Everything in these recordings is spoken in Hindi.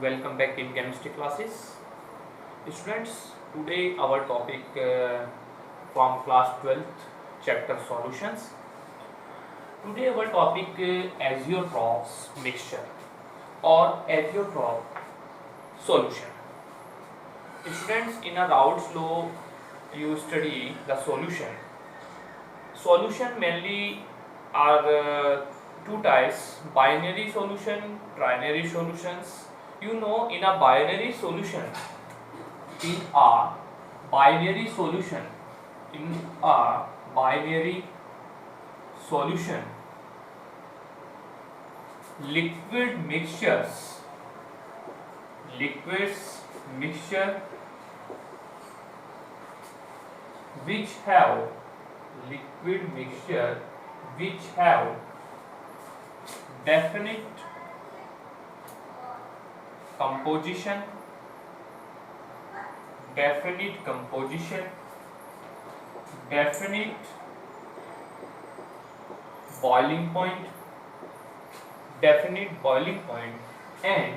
Welcome back in chemistry classes. Students, today our topic from class 12th chapter solutions. Today our topic azeotropes mixture or azeotrope solution. Students, in a Raoult's law you study the solution. Solution mainly are two types: binary solution, trinary solutions. You know, in a binary solution, in a binary solution, liquid mixture which have definite composition, definite boiling point, and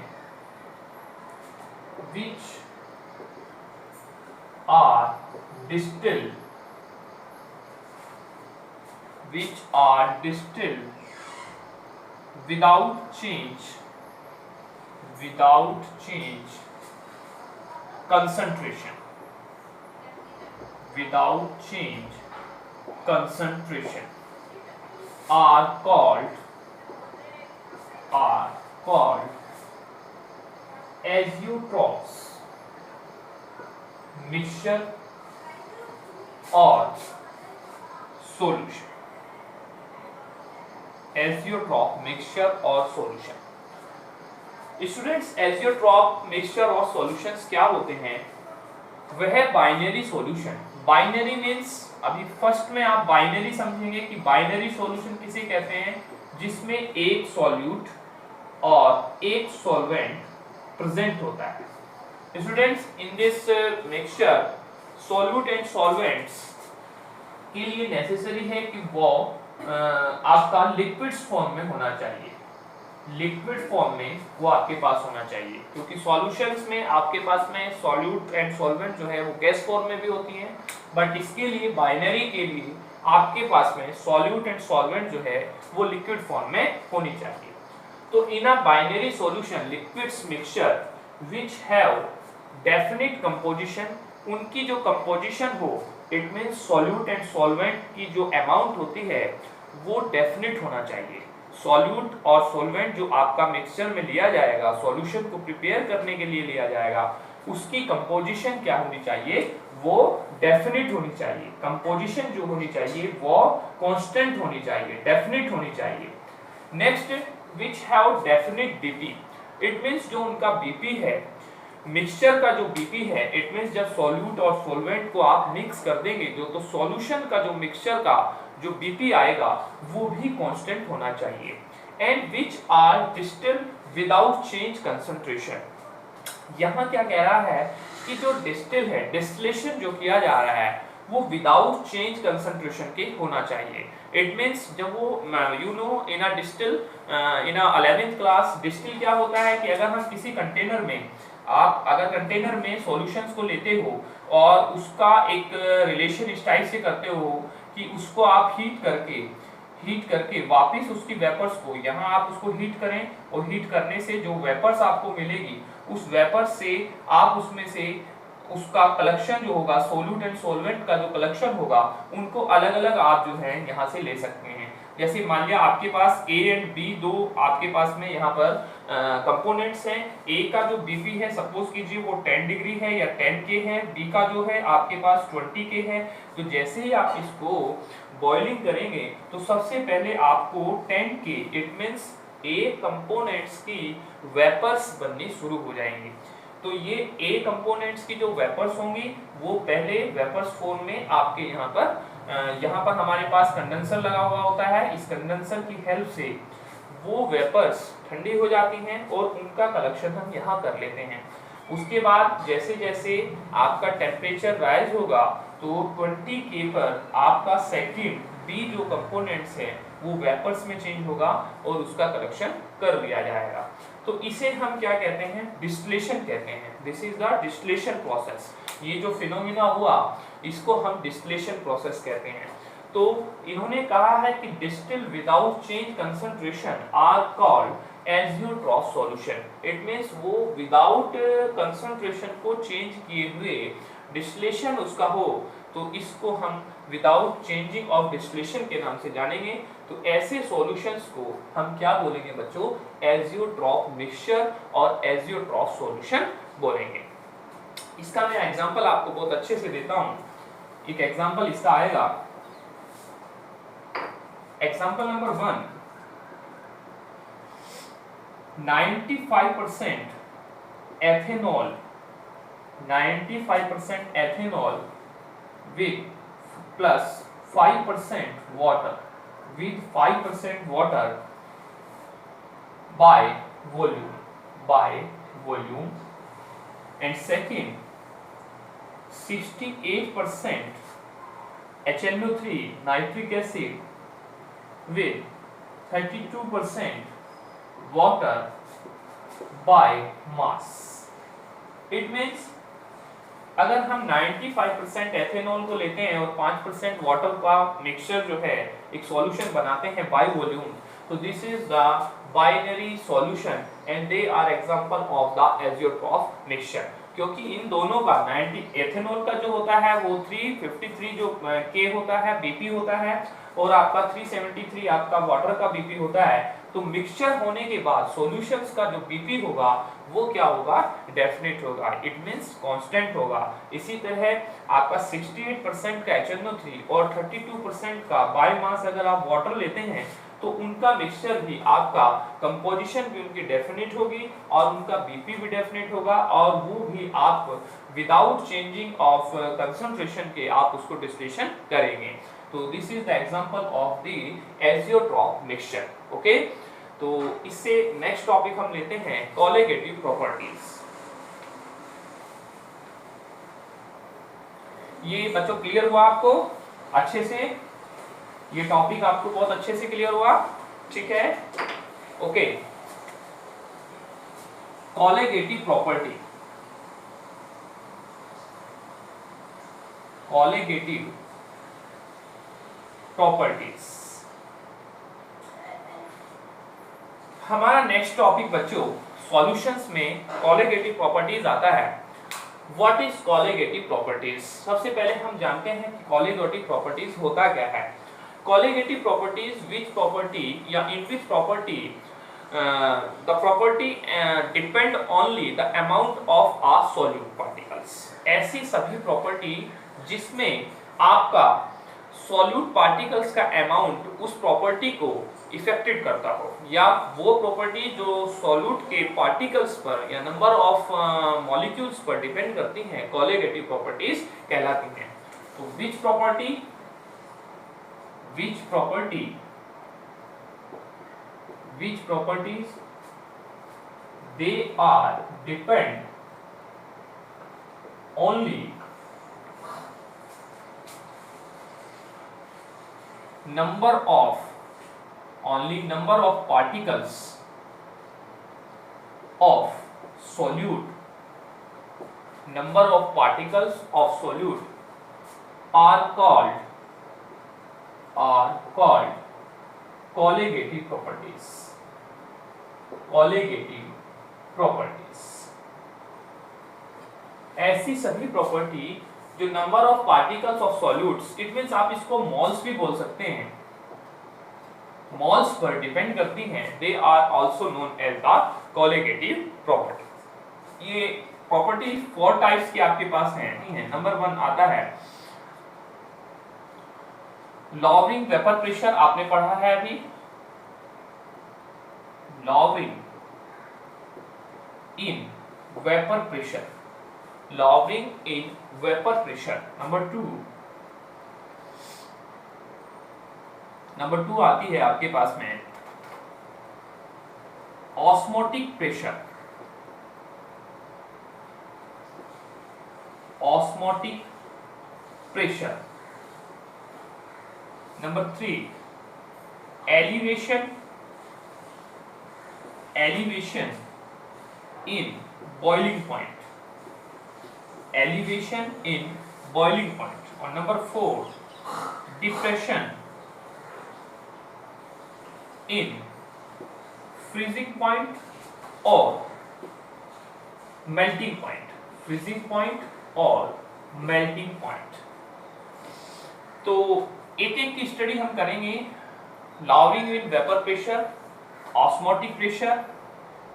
which are distilled without change concentration, are called azeotropes mixture or solution. Azeotrope mixture और solution. स्टूडेंट्स, azeotrope mixture और solutions क्या होते हैं? वह बाइनरी सॉल्यूशन. बाइनरी मीन्स, अभी फर्स्ट में आप बाइनरी समझेंगे कि बाइनरी सॉल्यूशन किसे कहते हैं, जिसमें एक सॉल्यूट और एक सॉल्वेंट प्रेजेंट होता है. Students, in this mixture solute and solvents के लिए नेसेसरी है कि वो आपका लिक्विड्स फॉर्म में होना चाहिए. लिक्विड फॉर्म में वो आपके पास होना चाहिए, क्योंकि सॉल्यूशंस में आपके पास में सॉल्यूट एंड सॉल्वेंट जो है वो गैस फॉर्म में भी होती हैं, बट इसके लिए बाइनरी के लिए आपके पास में सॉल्यूट एंड सॉल्वेंट जो है वो लिक्विड फॉर्म में होनी चाहिए. तो in a binary solution liquids mixture which have definite composition, उनकी जो कंपोजिशन हो, it means solute and solvent की जो अमाउंट होती है वो डेफिनिट होना चाहिए. सॉल्यूट और सॉल्वेंट जो आपका मिक्सचर में लिया जाएगा, सॉल्यूशन को प्रिपेयर करने के लिए लिया जाएगा, उसकी कंपोजिशन क्या होनी चाहिए, वो डेफिनिट होनी चाहिए. कंपोजिशन जो होनी चाहिए वो कांस्टेंट होनी चाहिए, डेफिनिट होनी चाहिए. Next, which have definite BP. It means जो उनका बीपी है, मिक्सचर का जो बीपी है, इट मींस जब सॉल्यूट और सॉल्वेंट को आप मिक्स कर देंगे तो सॉल्यूशन का जो मिक्सचर का जो बीपी आएगा वो भी कांस्टेंट होना चाहिए. And which are distilled without change concentration. यहाँ क्या कह रहा है कि जो डिस्टिल है, डिस्टिलेशन जो किया जा रहा है वो विदाउट चेंज कंसंट्रेशन के होना चाहिए. इट मींस जब वो you know in a distil, in a 11th class, distil क्या होता है कि अगर हम किसी कंटेनर में, आप अगर कंटेनर में सॉल्यूशंस को लेते हो और उसका एक रिलेशन इस टाइप से करते हो कि उसको आप हीट करके वापस उसकी वेपर्स को, यहाँ आप उसको हीट करें और हीट करने से जो वेपर्स आपको मिलेगी, उस वेपर्स से आप उसमें से उसका कलेक्शन जो होगा, सोल्यूट एंड सॉल्वेंट का जो कलेक्शन होगा, उनको अलग अलग आप जो है यहाँ से ले सकते हैं. जैसे मान लिया आपके पास A एंड B दो आपके पास में यहाँ पर कंपोनेंट्स हैं. A का जो BP है, सपोज कीजिए वो 10 डिग्री है या 10 K है. B का जो है आपके पास 20 K है. तो जैसे ही आप इसको बॉइलिंग करेंगे तो सबसे पहले आपको 10 K, it means A components की वेपर्स बननी शुरू हो जाएंगी. तो ये A कंपोनेंट्स की जो वेपर्स होंगी वो पहले वेपर्स फॉर्म में आपके यहाँ पर हमारे पास कंडेंसर लगा हुआ होता है. इस कंडेंसर की हेल्प से वो वेपर्स ठंडी हो जाती हैं और उनका कलेक्शन हम यहाँ कर लेते हैं. उसके बाद जैसे जैसे आपका टेम्परेचर राइज होगा तो 20 K पर आपका सेकंड B जो कंपोनेंट्स है वो वेपर्स में चेंज होगा और उसका करेक्शन कर दिया जाएगा। तो इसे हम क्या कहते हैं, डिस्टिलेशन कहते हैं। This is the distillation process. ये जो फिनोमिना हुआ इसको हम डिस्टिलेशन प्रोसेस कहते हैं। तो इन्होंने कहा है कि distil without change concentration are called azeotrope solution. It means वो विदाउट कंसंट्रेशन को चेंज किए हुए डिस्टिलेशन उसका हो तो इसको हम विदाउट चेंजिंग ऑफ डिस्टिलेशन के नाम से जानेंगे। तो ऐसे सॉल्यूशंस को हम क्या बोलेंगे बच्चों, एजियोट्रॉफ मिक्सचर और एजियोट्रॉफ सॉल्यूशन बोलेंगे। इसका मैं एग्जांपल आपको बहुत अच्छे से देता हूं। एक एग्जांपल इसका आएगा, example number 1, 95% ethanol, 95% ethanol with plus 5% water, with 5% water by volume, and second 68% HNO3 nitric acid with 32% water by mass. It means अगर हम 95% एथेनॉल को लेते हैं और 5% वाटर का मिक्सचर जो है एक सॉल्यूशन बनाते हैं बाय वॉल्यूम, तो this is the binary solution and there are example of the azeotrope mixture. क्योंकि इन दोनों का 90 एथेनॉल का जो होता है वो 353 जो के होता है बीपी होता है और आपका 373 आपका वाटर का बीपी होता है। तो मिक्सचर होने के बाद सॉल्यूशंस का जो बीपी होगा वो क्या होगा, डेफिनेट होगा, इट मींस कांस्टेंट होगा। इसी तरह आपका 68% का HNO3 और 32% का बायोमास अगर आप वाटर लेते हैं तो उनका मिक्सचर भी आपका कंपोजिशन भी उनकी डेफिनेट होगी और उनका बीपी भी डेफिनेट होगा और वो भी आप विदाउट चेंजिंग ऑफ कंसंट्रेशन के आप उसको डिस्टिलेशन करेंगे। तो this is the example of the azeotrope mixture. Okay, तो इससे नेक्स्ट टॉपिक हम लेते हैं कोलिगेटिव प्रॉपर्टीज। ये बच्चों क्लियर हुआ आपको अच्छे से? ये टॉपिक आपको बहुत अच्छे से क्लियर हुआ? ठीक है, okay. Colligative property, colligative properties हमारा नेक्स्ट टॉपिक बच्चों। सॉल्यूशंस में कोलिगेटिव प्रॉपर्टीज आता है। What is colligative properties? सबसे पहले हम जानते हैं कि कोलिगेटिव प्रॉपर्टीज होता क्या है। कोलिगेटिव प्रॉपर्टीज विच प्रॉपर्टी या in which property the property depend only the amount of a solute particles. ऐसी सभी प्रॉपर्टी जिसमें आपका सॉल्यूट पार्टिकल्स का अमाउंट उस प्रॉपर्टी को इफेक्टेड करता हो, या वो प्रॉपर्टी जो सॉल्यूट के पार्टिकल्स पर या नंबर ऑफ मॉलिक्यूल्स पर डिपेंड करती हैं, कोलिगेटिव प्रॉपर्टीज कहलाती हैं। तो which properties they are depend only number of particles of solute, number of particles of solute are called colligative properties. Colligative properties ऐसी सभी प्रॉपर्टी जो number of particles of solutes, it means आप इसको मोल्स भी बोल सकते हैं, मोल्स पर डिपेंड करती हैं, they are also known as the colligative property. ये प्रॉपर्टी 4 टाइप्स की आपके पास है। नंबर 1 आता है लॉवरिंग वेपर प्रेशर, आपने पढ़ा है अभी, लॉवरिंग इन वेपर प्रेशर, लॉवरिंग इन वेपर प्रेशर। नंबर 2 आती है आपके पास में osmotic pressure, osmotic pressure. Number 3 elevation in boiling point, elevation in boiling point. और number 4, depression in freezing point or melting point, freezing point और melting point. तो एक एक की स्टडी हम करेंगे. lowering in vapor pressure, osmotic pressure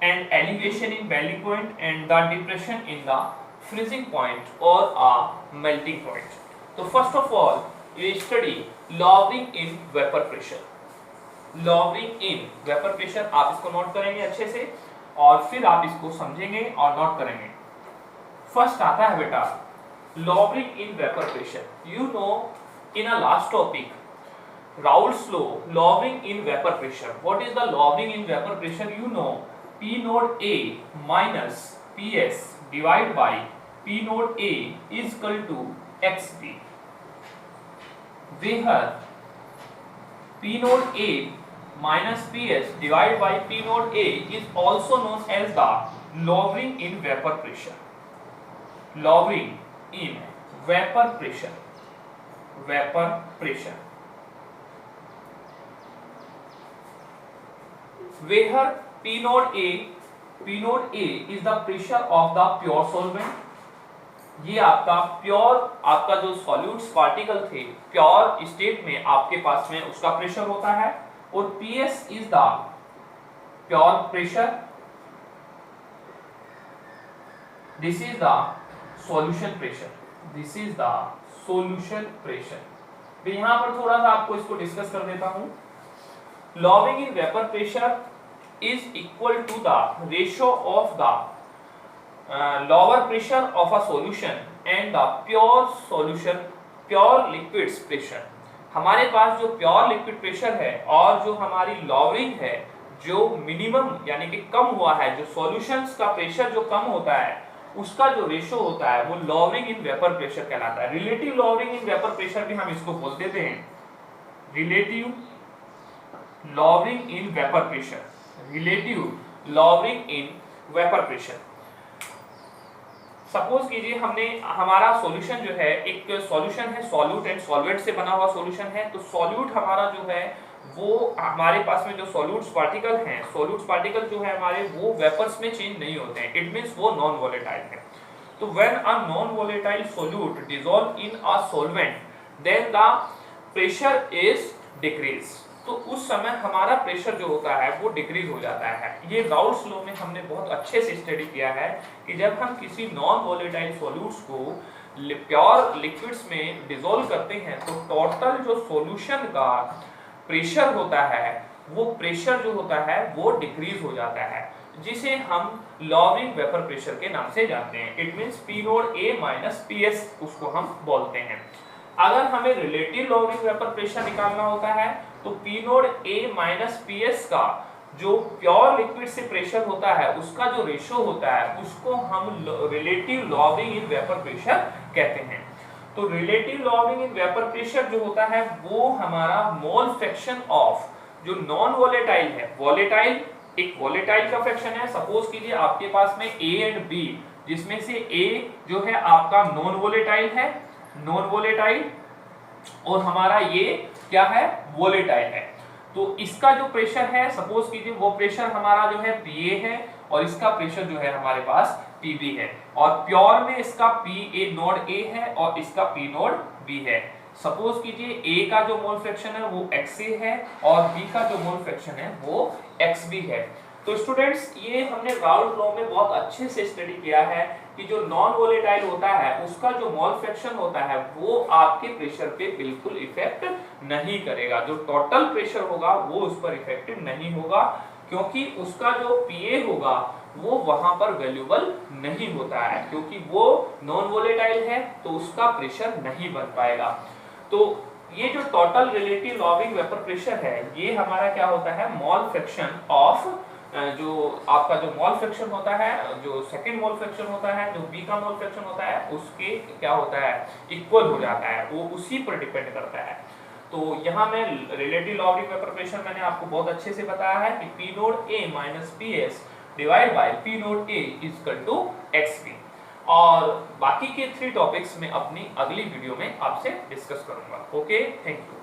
and elevation in boiling point and the depression in the freezing point or a melting point. तो first of all you study lowering in vapor pressure. lowering in vapor pressure आप इसको नोट करेंगे अच्छे से और फिर आप इसको समझेंगे और नोट करेंगे. फर्स्ट आता है बेटा lowering in vapor pressure. You know in a last topic Raoult's law, lowering in vapor pressure. What is the lowering in vapor pressure? You know P naught A minus PS divided by P naught A is equal to XB. Where P naught A minus PS divided by P naught A is also known as the lowering in vapor pressure. Lowering in vapor pressure. Vapor pressure. Where P naught A is the pressure of the pure solvent. ये आपका प्योर, आपका जो सॉल्यूट्स पार्टिकल थे प्योर स्टेट में आपके पास में उसका प्रेशर होता है. और PS is the pure pressure. This is the solution pressure. This is the solution pressure. मैं यहां पर थोड़ा सा आपको इसको डिस्कस कर देता हूं. Lowering in vapour pressure is equal to the ratio of the lower pressure of a solution and the pure liquids pressure. हमारे पास जो प्योर लिक्विड प्रेशर है और जो हमारी लॉवरिंग है जो मिनिमम यानी कि कम हुआ है, जो सॉल्यूशंस का प्रेशर जो कम होता है उसका जो रेशो होता है वो लॉवरिंग इन वेपर प्रेशर कहलाता है. रिलेटिव लॉवरिंग इन वेपर प्रेशर भी हम इसको बोल देते हैं. रिलेटिव लॉवरिंग इन वेपर प्रेशर. रिलेटिव लॉवरिंग इन वेपर प्रेशर. सपोज कीजिए हमने हमारा सॉल्यूशन जो है एक सॉल्यूशन है सॉल्यूट एंड सॉल्वेंट से बना हुआ सॉल्यूशन है. तो सॉल्यूट हमारा जो है वो हमारे पास में जो सॉल्यूट्स पार्टिकल हैं, सॉल्यूट्स पार्टिकल जो है हमारे वो वेपर्स में चेंज नहीं होते हैं. इट मींस वो नॉन वोलेटाइल है. तो when a non volatile solute dissolve in a solvent then the pressure is decrease. तो उस समय हमारा प्रेशर जो होता है वो डिक्रीज हो जाता है. ये राउल्ट्स लॉ में हमने बहुत अच्छे से स्टडी किया है कि जब हम किसी नॉन वोलेटाइल सॉल्यूट्स को प्योर लिक्विड्स में डिसॉल्व करते हैं तो टोटल जो सॉल्यूशन का प्रेशर होता है वो प्रेशर जो होता है वो डिक्रीज हो जाता है, जिसे हम लॉवरिंग वेपर प्रेशर के नाम से जानते हैं. It means P note A minus PS उसको हम बोलते हैं. अगर हमें रिलेटिव लॉवरिंग वेपर प्रेशर निकालना होता है तो P note A minus PS का जो प्योर लिक्विड से प्रेशर होता है उसका जो रेशो होता है उसको हम रिलेटिव लॉवरिंग इन वेपर प्रेशर कहते हैं. तो रिलेटिव लॉवरिंग इन वेपर प्रेशर जो होता है वो हमारा मोल फ्रैक्शन ऑफ जो नॉन वोलेटाइल है. वोलेटाइल एक वोलेटाइल का फ्रैक्शन है. सपोज कीजिए आपके पास में A एंड B जिसमें से A जो है आपका नॉन वोलेटाइल है, नॉन वोलेटाइल, और हमारा ये क्या है वोलेटाइल है. तो इसका जो प्रेशर है सपोज कीजिए वो प्रेशर हमारा जो है PA है और इसका प्रेशर जो है हमारे पास PB है. और प्योर में इसका PA नोड A है और इसका P नोड B है. सपोज कीजिए A का जो मोल फ्रैक्शन है वो XA है और B का जो मोल फ्रैक्शन है वो XB है. तो स्टूडेंट्स ये हमने राउल्ट लॉ में बहुत अच्छे से स्टडी किया है कि जो नॉन वोलेटाइल होता है उसका जो मोल फ्रैक्शन होता है वो आपके प्रेशर पे बिल्कुल इफेक्ट नहीं करेगा. जो टोटल प्रेशर होगा वो उस पर इफेक्टिव नहीं होगा क्योंकि उसका जो PA होगा वो वहां पर वैल्यूएबल नहीं होता है क्योंकि वो नॉन वोलेटाइल है तो उसका प्रेशर नहीं बन पाएगा. तो ये जो total relative lowering vapour pressure है ये हमारा क्या होता है मोल फ्रैक्शन ऑफ जो आपका जो मोल फ्रैक्शन होता है, जो सेकंड मोल फ्रैक्शन होता है, जो B का मोल फ्रैक्शन होता है उसके क्या होता है इक्वल हो जाता है, वो उसी पर डिपेंड करता है. तो यहाँ मैं रिलेटिव लॉगरिथम प्रिपरेशन मैंने आपको बहुत अच्छे से बताया है कि P nought A minus P S divide by P nought A equal to X P. और बाकी के 3 टॉपिक्स में अपनी अगली वीडियो में आपसे डिस्कस करूंगा। Okay, thank you.